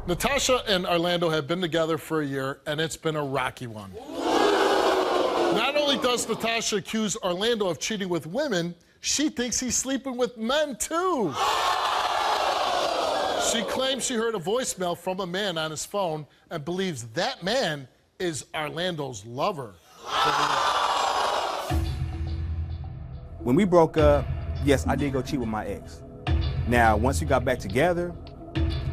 Natasha and Orlando have been together for a year, and it's been a rocky one. Not only does Natasha accuse Orlando of cheating with women, she thinks he's sleeping with men, too. She claims she heard a voicemail from a man on his phone and believes that man is Orlando's lover. When we broke up, yes, I did go cheat with my ex. Now, once we got back together,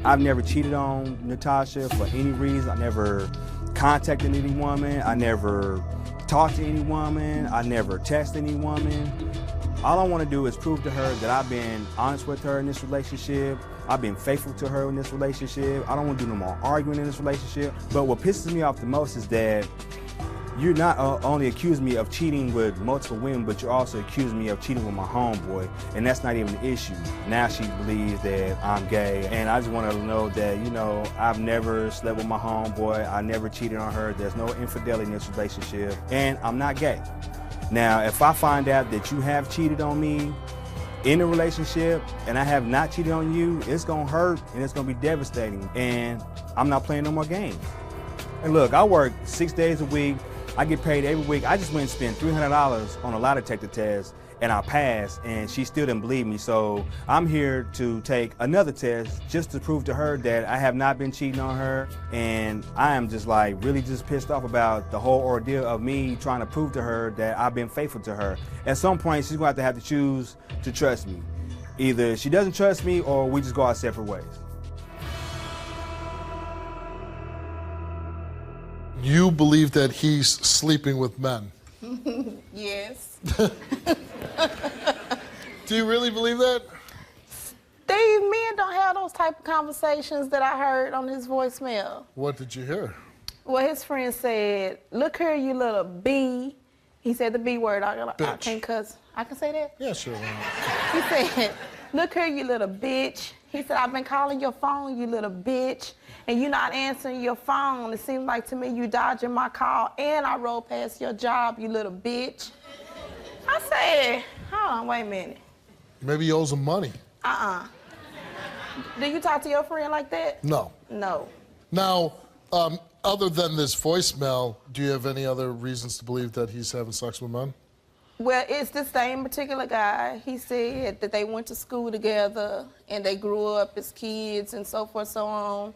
I've never cheated on Natasha for any reason. I never contacted any woman. I never talked to any woman. I never texted any woman. All I want to do is prove to her that I've been honest with her in this relationship. I've been faithful to her in this relationship. I don't want to do no more arguing in this relationship. But what pisses me off the most is that you're not only accusing me of cheating with multiple women, but you're also accusing me of cheating with my homeboy, and that's not even an issue. Now she believes that I'm gay, and I just want to know that, you know, I've never slept with my homeboy, I never cheated on her, there's no infidelity in this relationship, and I'm not gay. Now, if I find out that you have cheated on me in a relationship, and I have not cheated on you, it's gonna hurt, and it's gonna be devastating, and I'm not playing no more games. And look, I work 6 days a week, I get paid every week. I just went and spent $300 on a lie detector test, and I passed, and she still didn't believe me. So I'm here to take another test just to prove to her that I have not been cheating on her. And I am just like really just pissed off about the whole ordeal of me trying to prove to her that I've been faithful to her. At some point, she's going to have to choose to trust me. Either she doesn't trust me or we just go our separate ways. You believe that he's sleeping with men? Yes. Do you really believe that? These men don't have those type of conversations that I heard on his voicemail. What did you hear? Well, his friend said, "Look here, you little B." He said the B word. I can't cuss. I can say that? Yeah, sure. He said, "Look here, you little bitch." He said, "I've been calling your phone, you little bitch, and you're not answering your phone. It seems like to me you dodging my call, and I rolled past your job, you little bitch." I said, hold on, wait a minute. Maybe he owes him money. Do you talk to your friend like that? No. No. Now, other than this voicemail, do you have any other reasons to believe that he's having sex with men? Well, it's the same particular guy. He said that they went to school together and they grew up as kids and so forth, so on.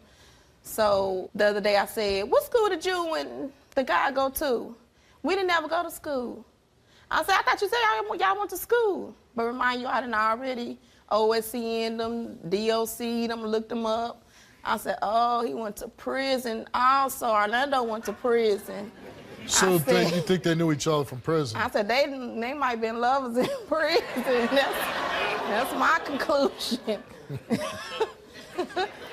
So the other day I said, "What school did you and the guy go to?" "We didn't ever go to school." I said, "I thought you said y'all went to school." But remind you, I done already OSCN them, DOC them, looked them up. I said, "Oh, he went to prison. Also, Orlando went to prison." So you think they knew each other from prison? I said, they might have been lovers in prison. That's my conclusion.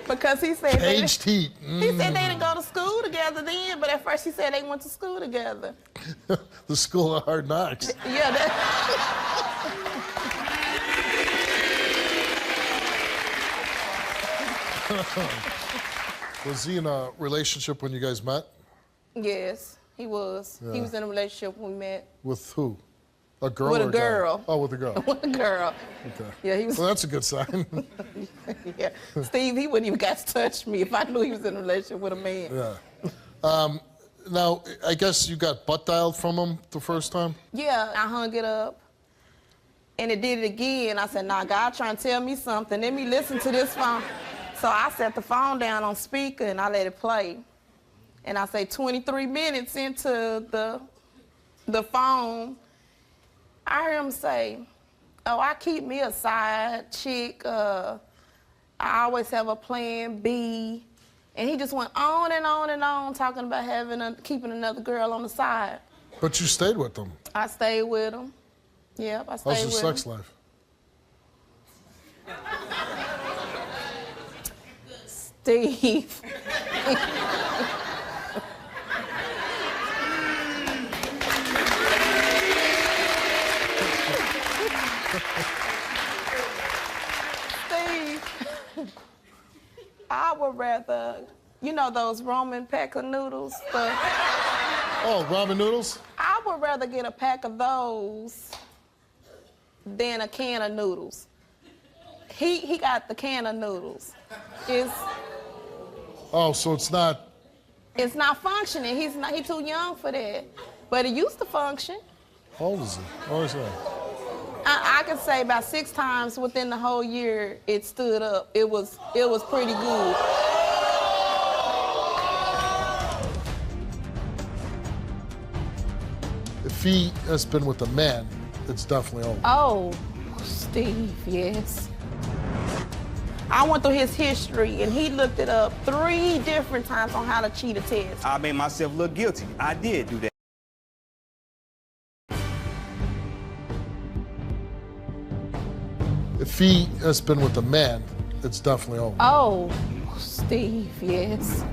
Because he said Caged heat. He said they didn't go to school together then, but at first he said they went to school together. The school of hard knocks. Yeah. Was he in a relationship when you guys met? Yes, he was. Yeah. He was in a relationship when we met. With who? A girl with or a girl. Guy? Oh, with a girl. With a girl. Okay. Yeah, he was. Well, that's a good sign. Yeah. Steve, he wouldn't even got to touch me if I knew he was in a relationship with a man. Yeah. Now, I guess you got butt dialed from him the first time? Yeah, I hung it up. And it did it again. I said, "Nah, God trying to tell me something. Let me listen to this phone." So I set the phone down on speaker and I let it play. And I say 23 minutes into the phone, I heard him say, "Oh, I keep me a side chick. I always have a plan B." And he just went on and on and on talking about keeping another girl on the side. But you stayed with them. I stayed with him. Yep, I stayed with him. How's your sex life? Steve. Steve, I would rather, you know those Roman pack of noodles? Oh, ramen noodles? I would rather get a pack of those than a can of noodles. He got the can of noodles. Oh, so it's not. It's not functioning. He's too young for that. But it used to function. How old is he? How old is that? I can say about 6 times within the whole year it stood up. It was pretty good. If he has been with a man, it's definitely over. Oh, Steve, yes. I went through his history, and he looked it up 3 different times on how to cheat a test. I made myself look guilty. I did do that. If he has been with a man, it's definitely over. Oh, Steve, yes.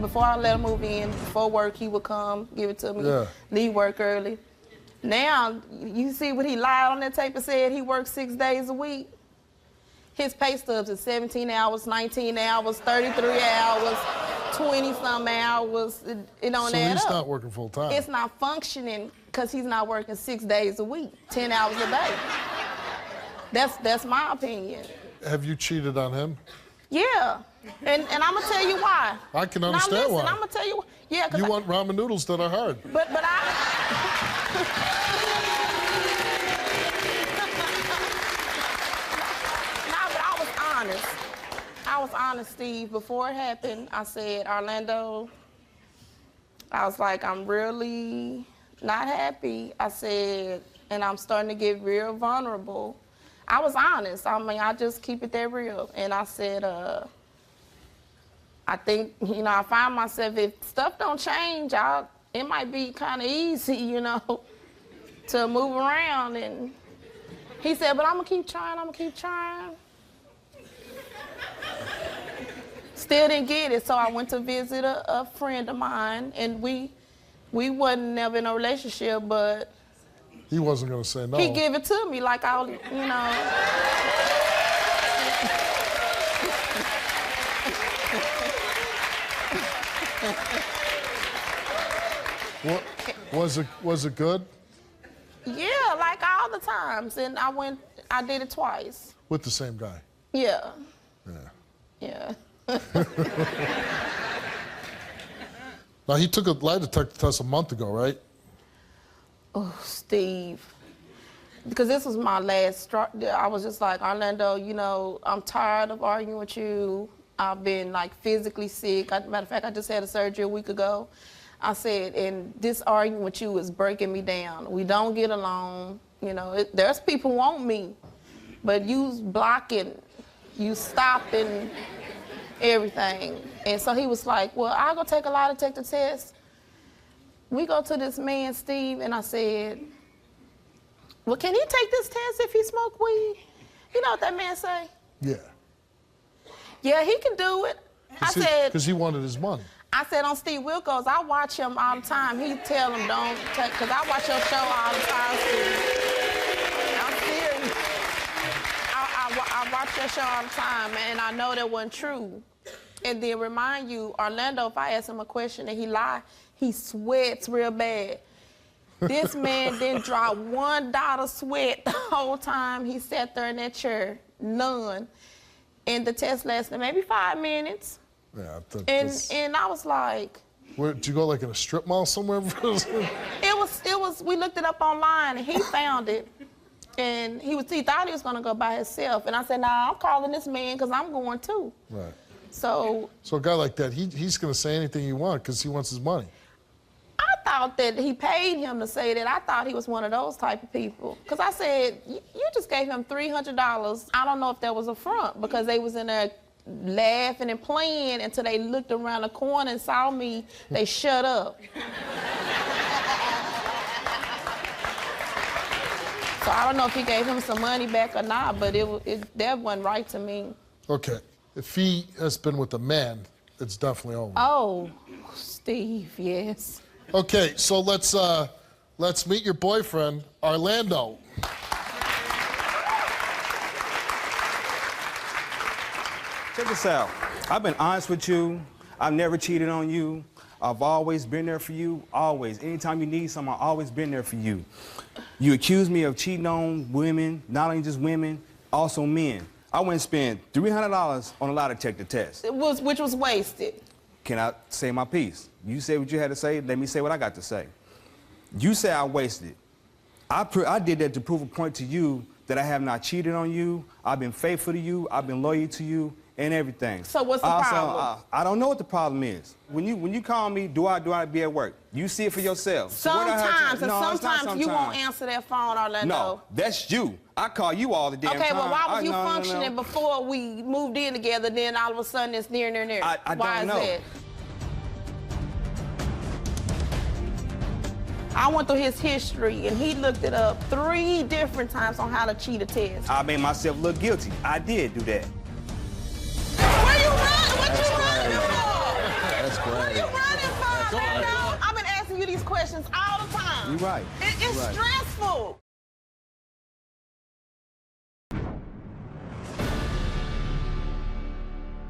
Before I let him move in, before work, he would come, give it to me, leave work early. Now, you see what he lied on that tape and said he works 6 days a week? His pay stubs is 17 hours, 19 hours, 33 hours, 20-some hours. It don't add up. So he's not working full time. It's not functioning because he's not working 6 days a week, 10 hours a day. That's my opinion. Have you cheated on him? Yeah, and I'm gonna tell you why. I can understand why. I'm gonna tell you. Yeah, cause you want ramen noodles that are hard. But I. No, but I was honest. I was honest, Steve. Before it happened, I said, Orlando, I was like, I'm really not happy. I said, and I'm starting to get real vulnerable. I was honest. I mean, I just keep it that real. And I said, I think, I find myself, if stuff don't change, it might be kind of easy, to move around. And he said, but I'm going to keep trying, I'm going to keep trying. Still didn't get it, so I went to visit a friend of mine, and we wasn't never in a relationship, but he wasn't going to say no. He gave it to me like What was it good? Yeah, like all the times, and I did it twice. With the same guy? Yeah. Yeah. Yeah. Now, he took a lie detector test a month ago, right? Oh, Steve. Because this was my last straw. I was just like, Orlando, I'm tired of arguing with you. I've been, physically sick. Matter of fact, I just had a surgery a week ago. I said, and this arguing with you is breaking me down. We don't get along. There's people who want me, but you blocking, you stopping everything. And so he was like, well, I'll go take a lie detector test. We go to this man, Steve, and I said, well, can he take this test if he smoke weed? You know what that man say? Yeah. Yeah, he can do it. I said, because he wanted his money. I said, on Steve WILKOS, I watch him all the time. He tell him don't take, because I watch your show all the time, Steve. I'm serious. I watch your show all the time, and I know that wasn't true. And then remind you, Orlando, if I ask him a question and he lie, he sweats real bad. This man didn't drop one dot of sweat the whole time he sat there in that chair. None. And the test lasted maybe 5 minutes. Yeah. And I was like, did you go in a strip mall somewhere? it was. We looked it up online, and he found it. And he thought he was gonna go by himself. And I said, nah, I'm calling this man because I'm going too. Right. So a guy like that, he's gonna say anything you want because he wants his money. I thought that he paid him to say that. I thought he was one of those type of people. Because I said, you just gave him $300. I don't know if that was a front because they was in there laughing and playing until they looked around the corner and saw me. They shut up. So I don't know if he gave him some money back or not, but that wasn't right to me. Okay. If he has been with a man, it's definitely over. Oh, Steve, yes. Okay, so let's meet your boyfriend, Orlando. Check this out. I've been honest with you. I've never cheated on you. I've always been there for you, always. Anytime you need something, I've always been there for you. You accuse me of cheating on women, not only just women, also men. I went and spent $300 on a lie detector test. Which was wasted. Can I say my piece? You say what you had to say, let me say what I got to say. You say I wasted it. I did that to prove a point to you that I have not cheated on you, I've been faithful to you, I've been loyal to you, and everything. So what's the problem? I don't know what the problem is. When you call me, do I be at work? You see it for yourself. Sometimes, So sometimes you won't answer that phone, Orlando. No, that's you. I call you all the damn time. Okay, well, why was you no, functioning before we moved in together, then all of a sudden it's near? I why don't know. Is that? I went through his history, and he looked it up 3 different times on how to cheat a test. I made myself look guilty. I did do that. Where you running? What you running for? That's great. What are you running for, Orlando? I've been asking you these questions all the time. You're right. It's right. stressful.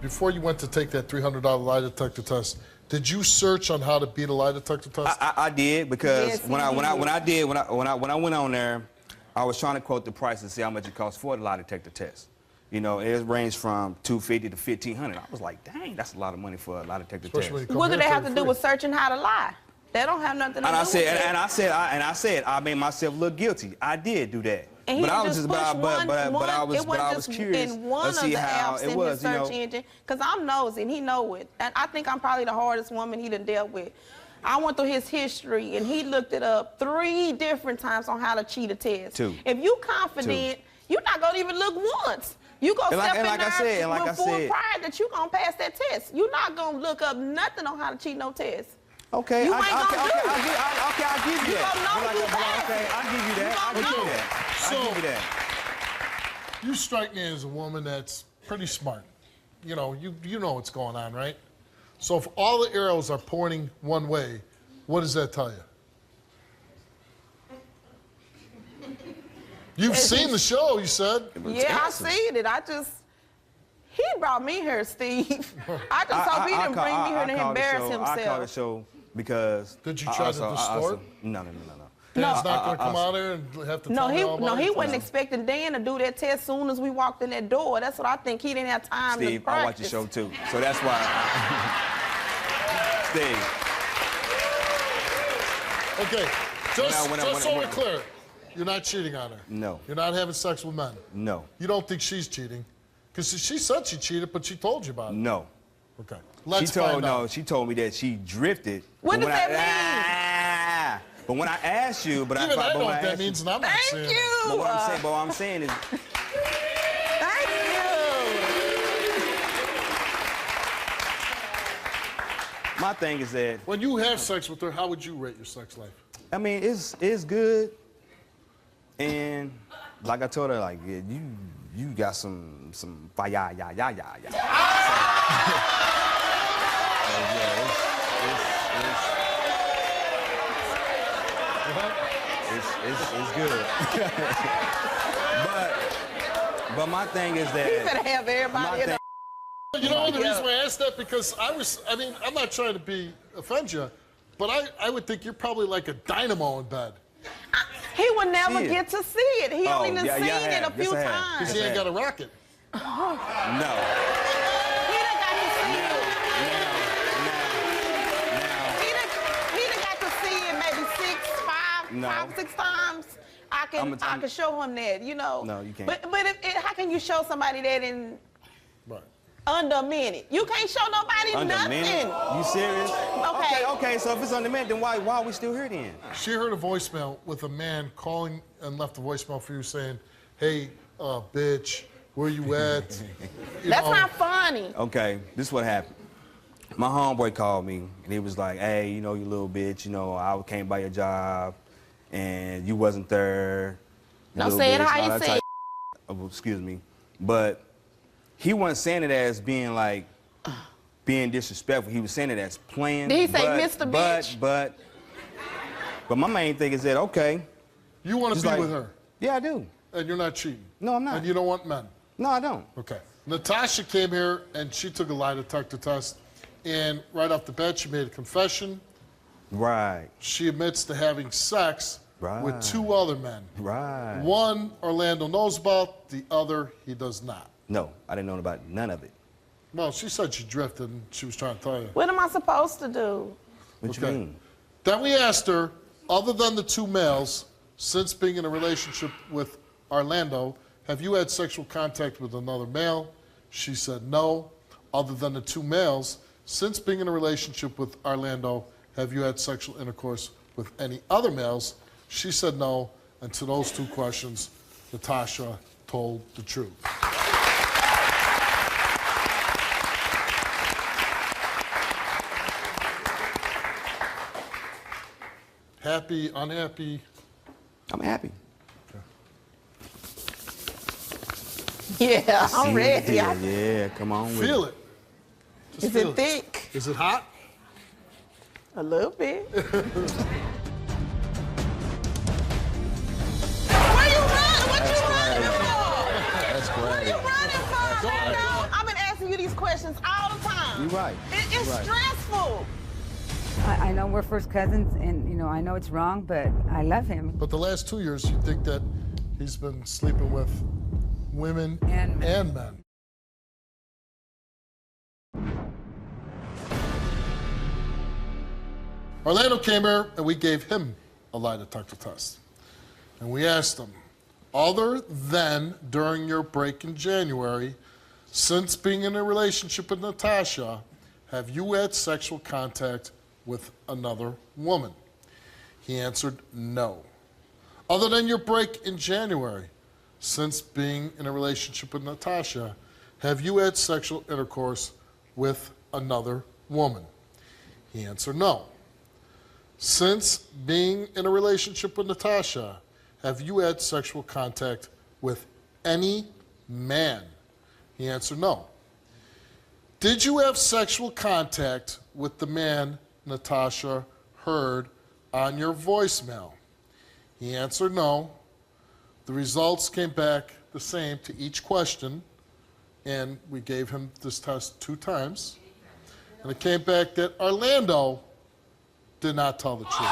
Before you went to take that $300 lie detector test, did you search on how to beat a lie detector test? I did because Yes, when I went on there, I was trying to quote the price and see how much it costs for the lie detector test. You know, it ranged from $250 to $1,500. I was like, dang, that's a lot of money for a lie detector test. What do they have to do with searching how to lie? They don't have nothing to do with it. And I said I made myself look guilty. I did do that. And but he I was just but pushed I was curious in one to see of the how apps it in was, his search engine, because I'm nosy and he know it. And I think I'm probably the hardest woman he done dealt with. I went through his history and he looked it up 3 different times on how to cheat a test. 2. If you confident, you're not gonna even look once. You gonna step in there with full pride that you gonna pass that test. You're not gonna look up nothing on how to cheat no test. Okay, You ain't gonna do it. I'll give you You that. gonna know you passed Okay, it. I'll give you that. I'll You give gonna you know. that. So- I'll give you that. You strike me as a woman that's pretty smart. You know, you know what's going on, right? So if all the arrows are pointing one way, what does that tell you? You've seen the show, you said. Yeah, I seen it. He brought me here, Steve. I just hope he didn't bring me here to embarrass himself. I called the show because... Did you try to distort? No. Dan's not going to come out there and have to tell me all about he it? wasn't expecting Dan to do that test soon as we walked in that door. That's what I think. He didn't have time to Steve, practice. I watch your show too, so that's why. Steve. Okay, just When so we're clear, you're not cheating on her. No. You're not having sex with men. No. You don't think she's cheating? Because she said she cheated, but she told you about it. No. Okay. Let's find out. She told me that she drifted. What but does when that mean? But when I asked you, Even I know what that means, and I'm not saying Thank it. you. But what I'm saying is, Thank you. my thing is that, When you have sex with her, how would you rate your sex life? I mean, it's good, and like I told her, like yeah, you got some yeah. It's good. but my thing is that... You better have everybody in the... You know the reason why I asked that? Because I'm not trying to offend you, but I would think you're probly like a dynamo in bed. He would never get to see it. He only done seen it a few times. Because he ain't got a rocket. No. He done got to see it. He done got to see it maybe 5, 6 times. I can show him that, you know. No, you can't. But how can you show somebody that in under a minute? You can't show nobody Under nothing. a minute? You serious? Okay. So if it's under a minute, then why are we still here then? She heard a voicemail with a man calling and left a voicemail for you saying, hey, bitch, where you at? That's not funny. Okay, this is what happened. My homeboy called me, and he was like, hey, you know, you little bitch, you know, I came by your job, and you wasn't there. Don't say it how you say it. Oh, excuse me. But he wasn't saying it as being like, being disrespectful. He was saying it as playing. Did he say Mr. Bitch? But my main thing is that, okay. You want to be with her? Yeah, I do. And you're not cheating? No, I'm not. And you don't want men? No, I don't. Okay. Natasha came here and she took a lie detector test, and right off the bat she made a confession. Right. She admits to having sex with 2 other men. Right. One Orlando knows about, the other he does not. No, I didn't know about none of it. Well, she said she drifted and she was trying to tell you. What am I supposed to do? What you mean? Then we asked her, other than the 2 males, since being in a relationship with Orlando, have you had sexual contact with another male? She said no. Other than the 2 males, since being in a relationship with Orlando, have you had sexual intercourse with any other males? She said no. And to those 2 questions, Natasha told the truth. Happy, unhappy? I'm happy. Yeah, I'm ready. Yeah, come on with Feel it. Just Is feel it thick? Is it hot? A little bit. Where you running? What you running for? That's What great. you running for, Orlando? I've been asking you these questions all the time. You're right. It's stressful. I know we're first cousins, and you know I know it's wrong, but I love him. But the last 2 years, you think that he's been sleeping with women And men. men. Orlando came here and we gave him a lie detector test. And we asked him, other than during your break in January, since being in a relationship with Natasha, have you had sexual contact with another woman? He answered no. Other than your break in January, since being in a relationship with Natasha, have you had sexual intercourse with another woman? He answered no. Since being in a relationship with Natasha, have you had sexual contact with any man? He answered no. Did you have sexual contact with the man Natasha heard on your voicemail? He answered no. The results came back the same to each question, and we gave him this test 2 times. And it came back that Orlando did not tell the truth.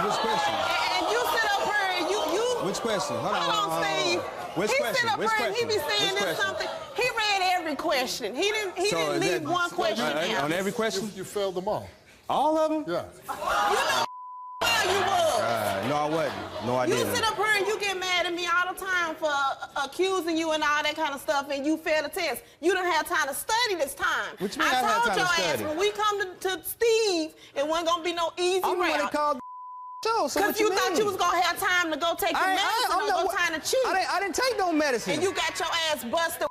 Which question? And you sit up here and you. Which question? Hold on, Hold on, Steve. Which he question? sit up Which here and he be question? saying Which this question? something. He read every question. He didn't So is leave that- one question out. On every question? You failed them all. All of them? Yeah. You know you was. No, I wasn't. No, I You didn't. sit up here and you get mad at me all the time for accusing you and all that kind of stuff, and you fail the test. You don't have time to study this time. What you mean I had told time to your study? ass when we come to Steve, it wasn't gonna be no easy I'm the one that route. called show, so what Because you thought you was gonna have time to go take your medicine or go time to cheat. I didn't take no medicine. And you got your ass busted.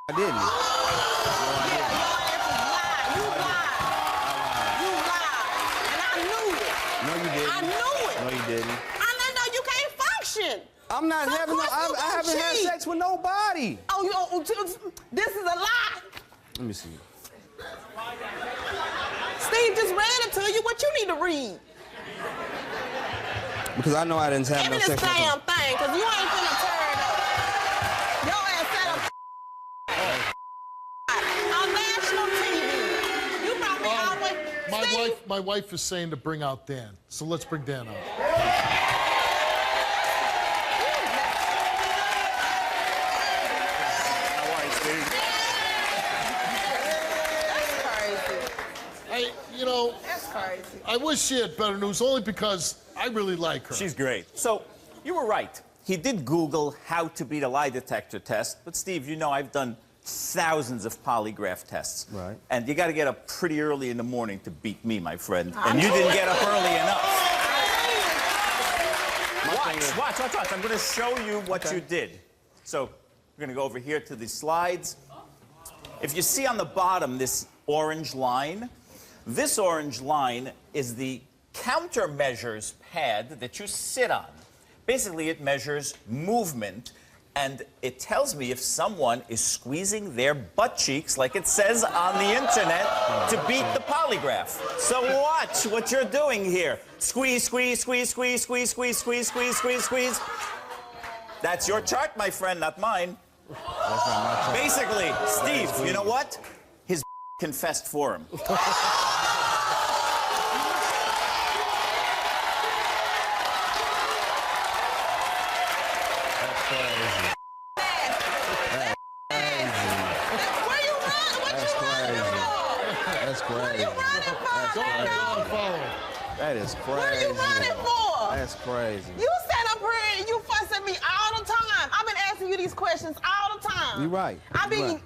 I didn't. Yeah, your ass is lied. You lied. You lied. And I knew it. No, you didn't. I knew it. No, you didn't. I know you can't function. I'm not So of having no, course you I gonna haven't had cheat. sex with nobody. This is a lie. Let me see. Steve just read it to you. What you need to read? Because I know I didn't have Give no me this sex with damn thing, because you ain't finna turn up. Your ass set up on national TV. You probably always... Steve, My wife is saying to bring out Dan, so let's bring Dan out. That's crazy. I wish she had better news, only because I really like her. She's great. So, you were right. He did Google how to beat a lie detector test. But, Steve, you know I've done thousands of polygraph tests. Right. And you got to get up pretty early in the morning to beat me, my friend. And you didn't get up early enough. Watch. I'm going to show you what you did. So, we're going to go over here to the slides. If you see on the bottom this orange line, this orange line is the countermeasures pad that you sit on. Basically, it measures movement, and it tells me if someone is squeezing their butt cheeks, like it says on the internet, to beat the polygraph. So watch what you're doing here. Squeeze, squeeze, squeeze, squeeze, squeeze, squeeze, squeeze, squeeze, squeeze, squeeze. That's your chart, my friend, not mine. That's not my chart. Basically, Steve, you know what? His confessed for him. crazy. Where you running? What That's you running crazy. for? That's What crazy. you running for? Go ahead, follow. That is What are you crazy. running for? That's crazy. You stand up here and you fuss at me all the time. I've been asking you these questions all the time. You're right. I mean, You're right.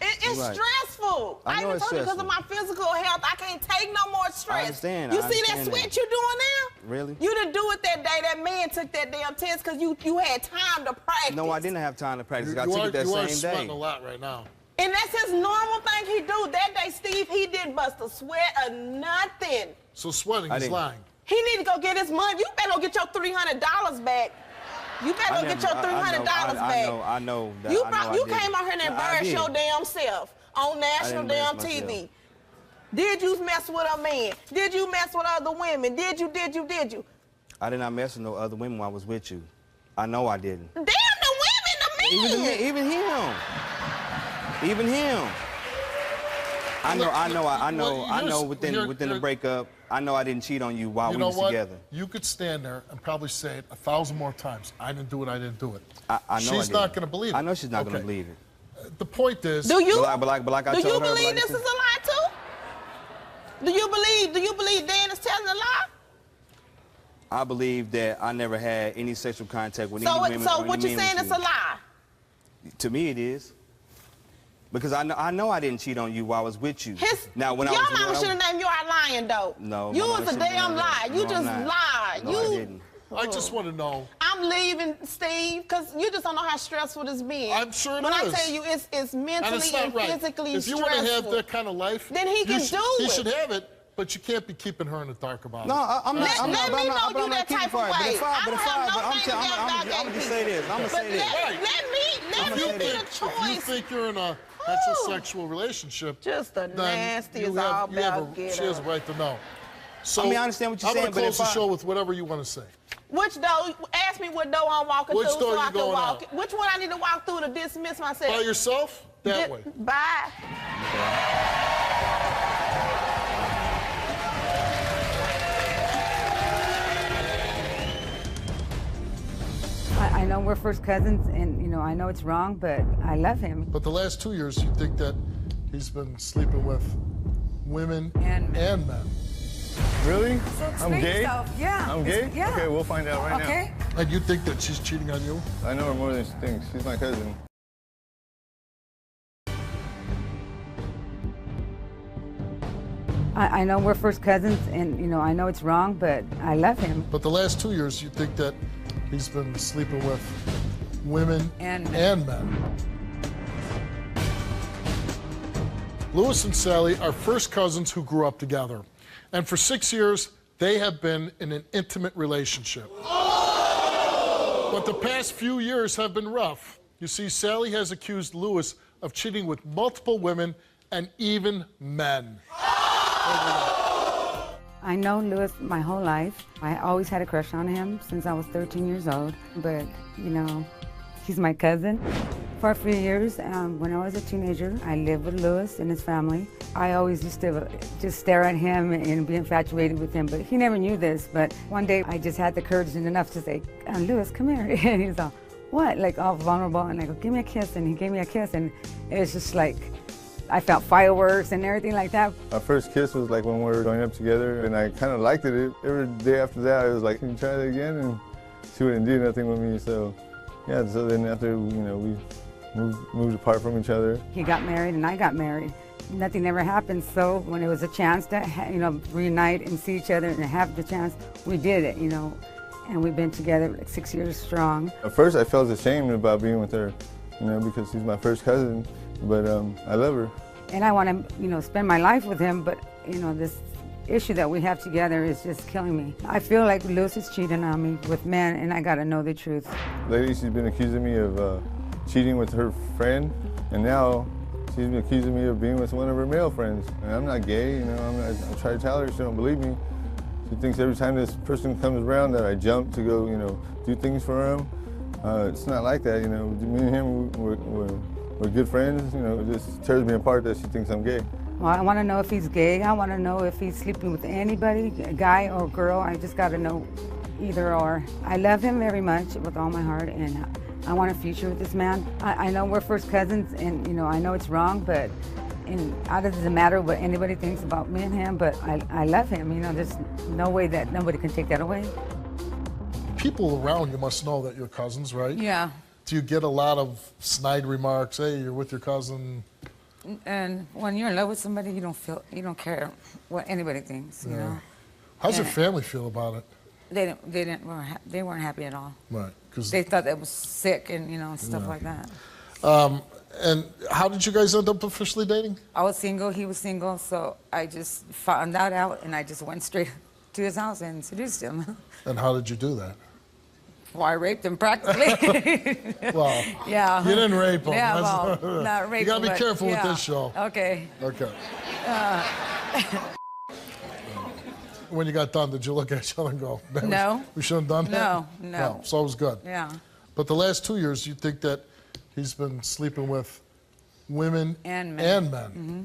it's You're right. stressful. I know even it's told you because of my stressful. physical health, I can't take no more stress. I understand. You I see that understand sweat that. you doing now? Really? You didn't do it that day. That man took that damn test because you had time to practice. No, I didn't have time to practice. I You took it that you are same sweating day. a lot right now. And that's his normal thing he do. That day, Steve, he didn't bust a sweat or nothing. So sweating I is didn't. lying. He need to go get his money. You better go get your $300 back. You better go get your $300 back. I know. That, You I know I you did. came out here and I embarrassed did. your damn self on national didn't damn embarrass TV. myself. Did you mess with a man? Did you mess with other women? Did you? I did not mess with no other women while I was with you. I know I didn't. Damn the women, the men. Even him. Even him. I know. Within the breakup, I know I didn't cheat on you while You we know was what? together. You could stand there and probably say it 1,000 more times. I didn't do it. I didn't do it. I know She's I not didn't. going to believe it. I know she's not going Okay. to believe it. The point is, Do you? But like I do told you her, believe like I this is said- a lie too? Do you believe Dan is telling a lie? I believe that I never had any sexual contact with any women. So or what any you men saying with is you. a lie? To me, it is. Because I know I didn't cheat on you while I was with you. Now, when your I was mama should have named you out lying though. No, you my mama was a shouldn't have damn done lie. that. You No, just I'm not. lied. No, you. I didn't. I just want to know. I'm leaving, Steve, because you just don't know how stressful this been. I'm sure it when is. I tell you, it's mentally And it's not right. physically If you stressful. want to have that kind of life, Then he can do He it. should have it, but you can't be keeping her in the dark about No, it. I'm not. Let me know you that keeping type of quiet. way. But I don't have no I'm thing against gonna gay just say this. I'm gonna But say this. Right. let me be the If choice. you think you're in a heterosexual relationship, Just the then nasty you is have, all you have about get she has a up. right to know. So I mean, I understand what you're I'm saying, gonna but close if the I- show with whatever you want to say. Which door? Ask me what door I'm walking Which through door so you I can going walk. out? Which one I need to walk through to dismiss myself? By yourself? That way. Bye. I know we're first cousins, and you know I know it's wrong, but I love him. But the last 2 years, you think that he's been sleeping with women And men. men. Really? So I'm explain gay? yourself. Yeah. I'm gay? Yeah. Okay, we'll find out right Okay. And you think that she's cheating on you? now. I know her more than she thinks. She's my cousin. I know we're first cousins, and you know I know it's wrong, but I love him. But the last 2 years, you think that he's been sleeping with women And men. and men. Louis and Sally are first cousins who grew up together. And for 6 years, they have been in an intimate relationship. But the past few years have been rough. You see, Sally has accused Louis of cheating with multiple women and even men. I know Louis my whole life. I always had a crush on him since I was 13 years old. But, you know, he's my cousin. For a few years, when I was a teenager, I lived with Louis and his family. I always used to just stare at him and be infatuated with him, but he never knew this. But one day, I just had the courage and enough to say, Louis, come here. And he's all, what? Like all vulnerable. And I go, give me a kiss. And he gave me a kiss. And it was just like, I felt fireworks and everything like that. Our first kiss was like when we were growing up together, and I kind of liked it. Every day after that, I was like, can you try that again? And she wouldn't do nothing with me, so yeah, so then after, we moved apart from each other. He got married and I got married. Nothing ever happened, so when it was a chance to, reunite and see each other and have the chance, we did it, And we've been together like 6 years strong. At first, I felt ashamed about being with her, because she's my first cousin, but I love her. And I want to, spend my life with him, but, this issue that we have together is just killing me. I feel like Louis is cheating on me with men, and I got to know the truth. Lately, she's been accusing me of cheating with her friend, and now she's been accusing me of being with one of her male friends. And I'm not gay, I try to tell her, she don't believe me. She thinks every time this person comes around that I jump to go, do things for him. It's not like that, Me and him, we're good friends. It just tears me apart that she thinks I'm gay. Well, I want to know if he's gay. I want to know if he's sleeping with anybody, a guy or girl. I just got to know either or. I love him very much with all my heart, and I want a future with this man. I know we're first cousins, and you know, I know it's wrong, but it doesn't matter what anybody thinks about me and him, but I love him. You know, there's no way that nobody can take that away. People around you must know that you're cousins, right? Yeah. Do you get a lot of snide remarks? Hey, you're with your cousin. And when you're in love with somebody, you don't care what anybody thinks, you know. How's your And family feel about it? They weren't happy at all. Right, because They thought that was sick and, you know, stuff like that. and how did you guys end up officially dating? I was single, he was single, so I just found that out and I just went straight to his house and seduced him. And how did you do that? Well, I raped him practically. Well, Yeah. you didn't rape him. Yeah, That's- well, not rape You gotta him, be but careful with yeah. this show. Okay. Okay. When you got done, did you look at each other and go, "Man, No. we shouldn't have done that"? No. So it was good. Yeah. But the last 2 years, you think that he's been sleeping with women And men. Mm-hmm.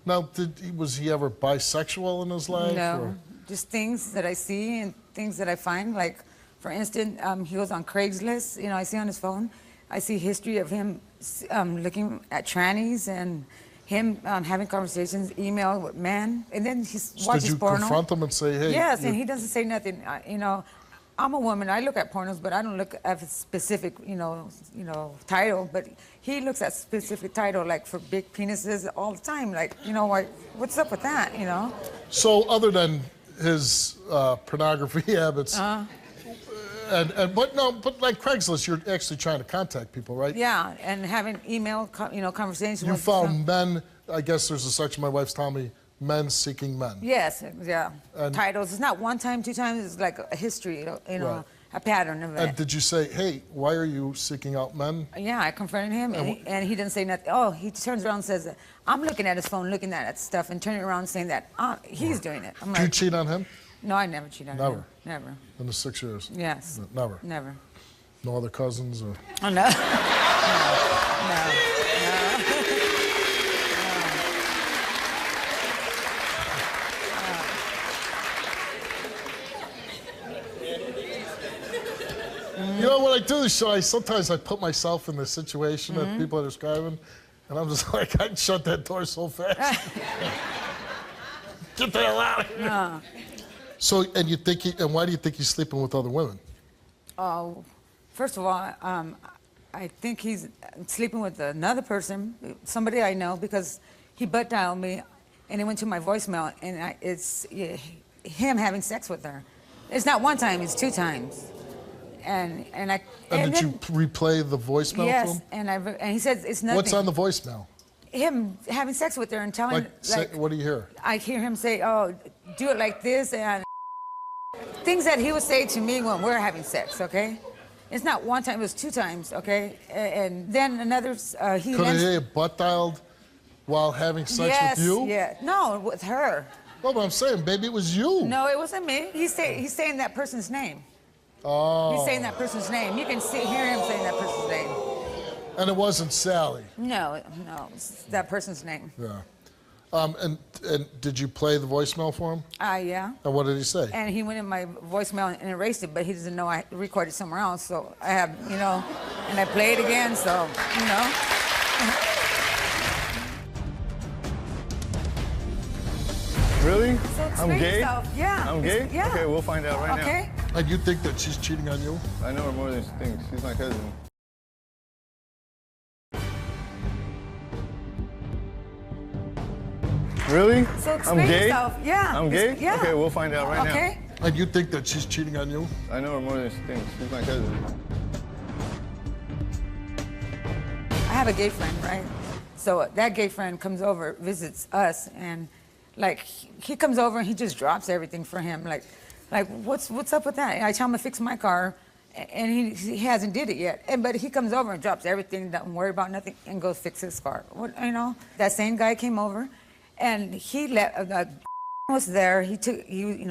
Now, was he ever bisexual in his life? No, or- just things that I see and things that I find. Like, for instance, he was on Craigslist. You know, I see on his phone. I see history of him looking at trannies and him having conversations, email with men, and then he watches Did you porno. confront him and say, hey? Yes, you- and he doesn't say nothing. You know, I'm a woman. I look at pornos, but I don't look at a specific, you know, title. But he looks at specific title, like for big penises, all the time. Like, you know, like, what's up with that? You know? So other than his pornography habits, but like Craigslist, you're actually trying to contact people, right? Yeah, and having email, conversations. You with found men, I guess there's a section my wife's telling me, men seeking men. Yes, yeah. And- Titles. It's not one time, two times. It's like a history, you know, Right. a pattern of And it. did you say, hey, why are you seeking out men? Yeah, I confronted him, and he didn't say nothing. Oh, he turns around and says, I'm looking at his phone, looking at that stuff, and turning around saying that he's doing it. I'm Did you like, cheat on him no, I never cheated on Never. him. Never. in the 6 years? Yes. Never. Never. No other cousins or? Oh, no. No. You know, when I do the show, sometimes I put myself in the situation that people are describing, and I'm just like, I'd shut that door so fast. Get the hell out of here. So, and you think and why do you think he's sleeping with other women? Oh, first of all, I think he's sleeping with another person, somebody I know, because he butt dialed me, and it went to my voicemail, and it's him having sex with her. It's not one time; it's 2 times. And And then, did you replay the voicemail to yes, him? and he says it's nothing. What's on the voicemail? Him having sex with her and telling What do you hear? I hear him say, "Oh, do it like this," and things that he would say to me when we're having sex. Okay, it's not one time; it was 2 times. Okay, and then another. He Could lends- he have butt dialed while having sex yes, with you? yeah, no, with her. No, but I'm saying, baby, it was you. No, it wasn't me. He's saying that person's name. Oh. He's saying that person's name. You can hear him saying that person's name. And it wasn't Sally. No, it's that person's name. Yeah. And did you play the voicemail for him? Yeah. And what did he say? And he went in my voicemail and erased it, but he doesn't know I recorded somewhere else. So I have, you know, and I play it again, so, you know. Really? So I'm explain gay? yourself. Yeah. I'm gay? Yeah. Okay, we'll find out right Okay. And you think that she's cheating on you? now. I know her more than she thinks. She's my cousin. Really? So I'm explain gay? yourself. Yeah. I'm gay? Yeah. Okay, we'll find out right Okay. And you think that she's cheating on you? now. I know her more than she thinks. She's my cousin. I have a gay friend, right? So that gay friend comes over, visits us, and like he comes over and he just drops everything for him. Like what's up with that? And I tell him to fix my car, and he hasn't did it yet. But he comes over and drops everything, doesn't worry about nothing, and goes fix his car. What, you know? That same guy came over, and he was there. He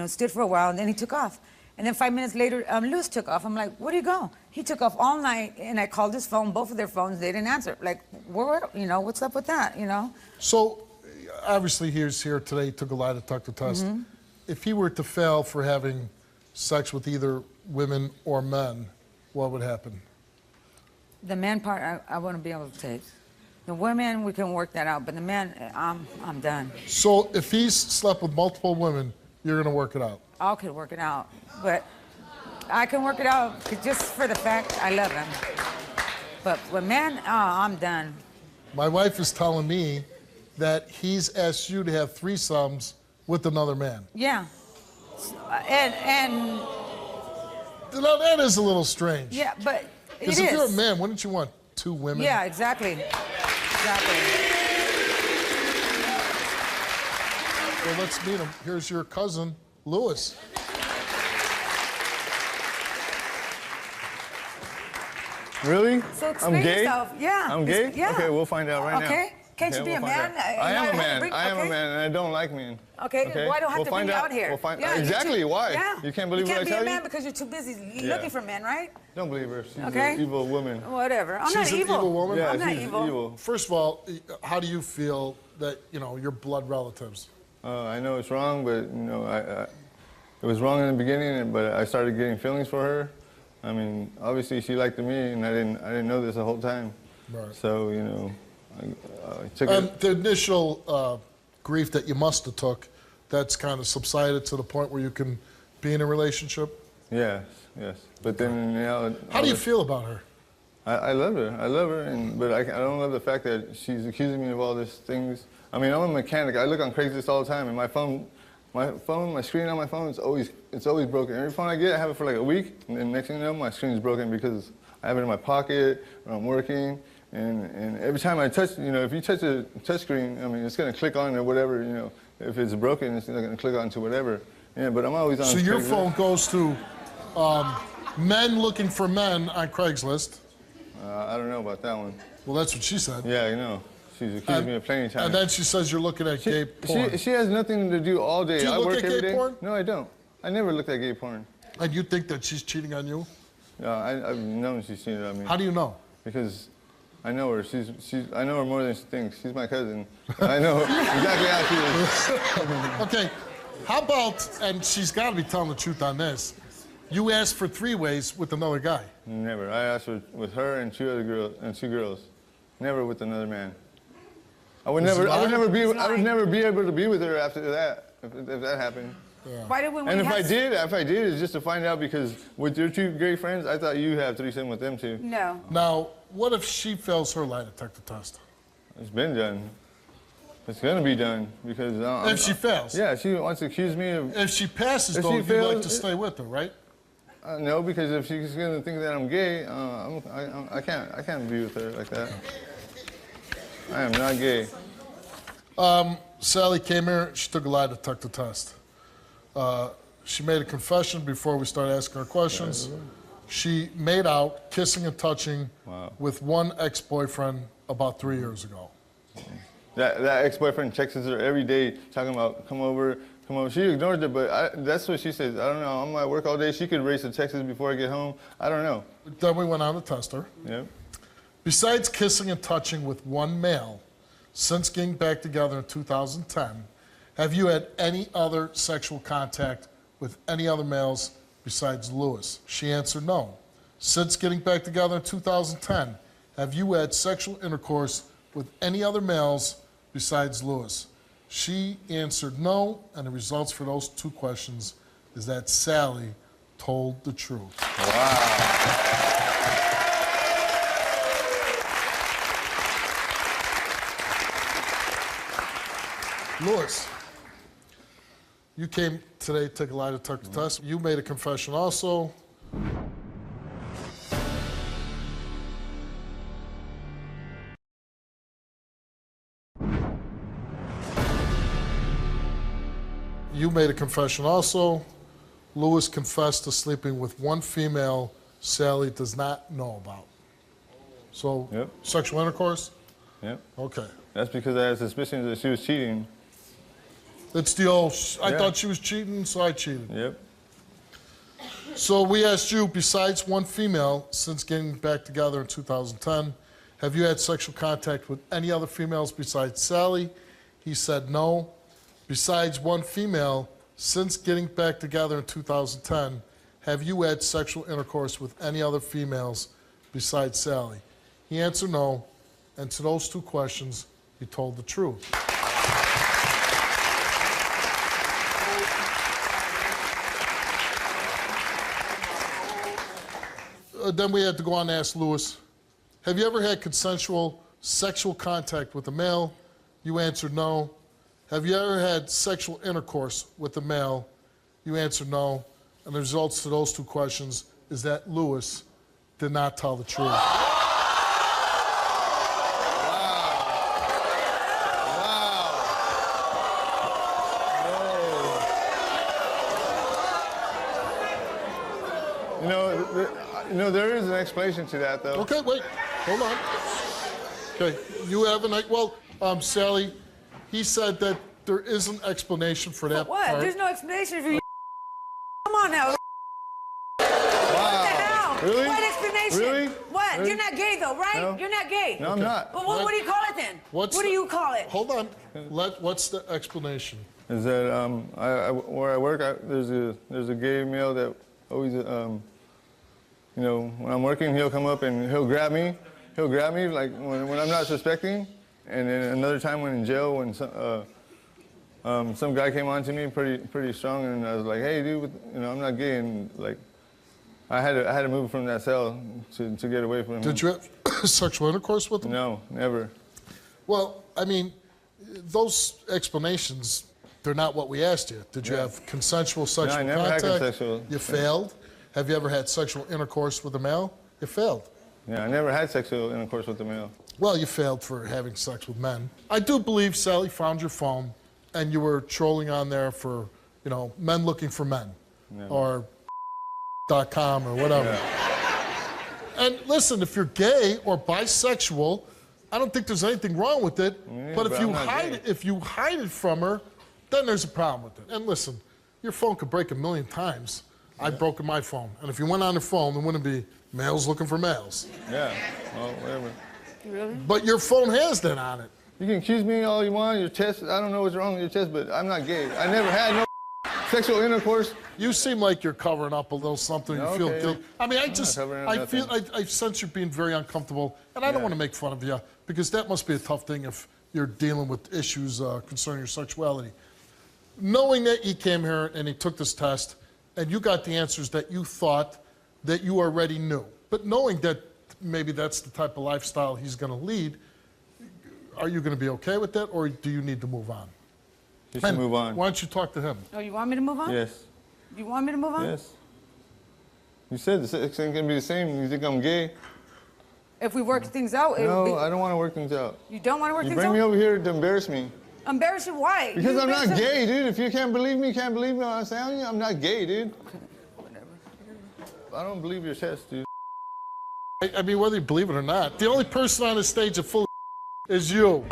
stood for a while, and then he took off. And then 5 minutes later, Lewis took off. I'm like, where'd he go? He took off all night, and I called his phone, both of their phones. They didn't answer. Like, what's up with that, you know? So, obviously, he's here today. Took a lie to talk to Tess. If he were to fail for having sex with either women or men, what would happen? The man part, I wouldn't be able to take. The women, we can work that out, but the man, I'm done. So if he's slept with multiple women, you're gonna work it out? I could work it out, but I can work it out just for the fact I love him. But with men, I'm done. My wife is telling me that he's asked you to have threesomes with another man. Yeah. And Now that is a little strange. yeah, but it Because is. if you're a man, wouldn't you want two women? Yeah, exactly. Exactly. Well, let's meet him. Here's your cousin, Louis. Really? So I'm explain gay? yourself. Yeah. I'm gay? Yeah. Okay, we'll find out right now. Okay. Can't you Okay, be a we'll find man? out. I am a man. I am a Okay. man, and I don't like men. Okay, why do I have We'll to find bring you out. out here? We'll find Yeah, you're exactly too- why. Yeah. You can't believe you what I can't tell be a you? man because you're too busy Yeah. looking for men, right? Don't believe her. She's Okay. an evil woman. Whatever. I'm She's not an evil. evil woman? Yeah, I'm not she's evil. First of all, how do you feel that, your blood relatives? I know it's wrong, but it was wrong in the beginning. But I started getting feelings for her. I mean, obviously she liked me, and I didn't know this the whole time. Right. So I took it. The initial grief that you must have took, that's kind of subsided to the point where you can be in a relationship? Yes. But then How do you feel about her? I love her. I love her, but I don't love the fact that she's accusing me of all these things. I mean, I'm a mechanic. I look on Craigslist all the time, and my screen on my phone is always broken. Every phone I get, I have it for like a week, and then next thing you know, my screen is broken because I have it in my pocket or I'm working. And every time I touch, if you touch a touch screen, I mean, it's gonna click on or whatever. If it's broken, it's not gonna click on to whatever. Yeah, but I'm always on. So your Craigslist. phone goes to men looking for men on Craigslist. I don't know about that one. Well, that's what she said. Yeah, She's accused me of plenty of times. And then she says you're looking at gay porn. She has nothing to do all day. Do you I look work at every gay day. porn? No, I don't. I never looked at gay porn. And you think that she's cheating on you? I've known she's cheating on me. How do you know? Because I know her. I know her more than she thinks. She's my cousin. I know exactly how she is. Okay, how about, and she's got to be telling the truth on this, you asked for three-ways with another guy. Never. I asked with her and two girls. Never with another man. I would never be able to be with her after that if that happened. Why did we And if I did, it's just to find out because with your two great friends, I thought you have threesome with them too. No. Now, what if she fails her lie detector test? It's been done. It's gonna be done because If she fails? Yeah, she wants to accuse me of. If she passes, though, you'd like to stay with her, right? No, because if she's gonna think that I'm gay, I can't be with her like that. I am not gay. Sally came here, she took a lie detector test. She made a confession before we started asking her questions. She made out kissing and touching with one ex-boyfriend about 3 years ago. That ex-boyfriend texts her every day talking about come over. She ignores it, but that's what she says. I don't know. I'm at work all day. She could race the texts before I get home. I don't know. Then we went on to test her. Yep. Besides kissing and touching with one male, since getting back together in 2010, have you had any other sexual contact with any other males besides Louis? She answered no. Since getting back together in 2010, have you had sexual intercourse with any other males besides Louis? She answered no, and the results for those two questions is that Sally told the truth. Wow. Louis, you came today to take a lie detector test. You made a confession also. You made a confession also. Louis confessed to sleeping with one female Sally does not know about. So, Yep. Sexual intercourse? Yep. Okay. That's because I had suspicions that she was cheating. It's the old, I Yeah. thought she was cheating, so I cheated. Yep. So we asked you, besides one female, since getting back together in 2010, have you had sexual contact with any other females besides Sally? He said no. Besides one female, since getting back together in 2010, have you had sexual intercourse with any other females besides Sally? He answered no, and to those 2 questions, he told the truth. Then we had to go on and ask Lewis, have you ever had consensual sexual contact with a male? You answered no. Have you ever had sexual intercourse with a male? You answered no. And the results to those 2 questions is that Lewis did not tell the truth. You know, there is an explanation to that, though. Okay, wait, hold on. Okay, you have an, well, Sally, he said that there is an explanation for that What? part. There's no explanation for you. Come on now. Wow. What the hell? Really? What explanation? Really? What? Really? You're not gay though, right? No. You're not gay. No, I'm not. Well, what do you call it then? What do you call it? Hold on. What's the explanation? Is that where I work, there's a gay male that always, you know, when I'm working, he'll come up and he'll grab me. He'll grab me like when I'm not suspecting. And then another time when in jail, when some guy came on to me pretty strong, and I was like, hey, dude, you know, I'm not gay, and like, I had to move from that cell to get away from him. Did you have sexual intercourse with him? No, never. Well, I mean, those explanations, they're not what we asked you. Did you have consensual sexual No, I never had contact? consensual. You failed. Have you ever had sexual intercourse with a male? You failed. Yeah, I never had sexual intercourse with a male. Well, you failed for having sex with men. I do believe Sally found your phone and you were trolling on there for, you know, men looking for men or .com or whatever. Yeah. And listen, if you're gay or bisexual, I don't think there's anything wrong with it. Yeah, but but if you hide it from her, then there's a problem with it. And listen, your phone could break 1,000,000 times. I've broken my phone. And if you went on the phone, it wouldn't be males looking for males. Yeah, well, whatever. Really? But your phone has that on it. You can accuse me all you want, your chest, I don't know what's wrong with your chest, but I'm not gay. I never had no sexual intercourse. You seem like you're covering up a little something. You feel Okay. guilty. I mean, I sense you're being very uncomfortable, and I don't want to make fun of you because that must be a tough thing if you're dealing with issues concerning your sexuality. Knowing that he came here and he took this test, and you got the answers that you thought that you already knew, but knowing that maybe that's the type of lifestyle he's going to lead, are you going to be okay with that, or do you need to move on? You should move on. Why don't you talk to him? Oh, you want me to move on? Yes. You want me to move on? Yes. You said the sex ain't gonna be the same. You think I'm gay? If we work things out, it would be... No, I don't want to work things out. You don't want to work You things bring out? me over here to embarrass me. Embarrass you? Why? Because You I'm not embarrass gay, dude. If you can't believe me, can't believe me. I'm saying I'm not gay, dude. I don't believe your test, dude. I mean, whether you believe it or not, the only person on the stage that fully is you.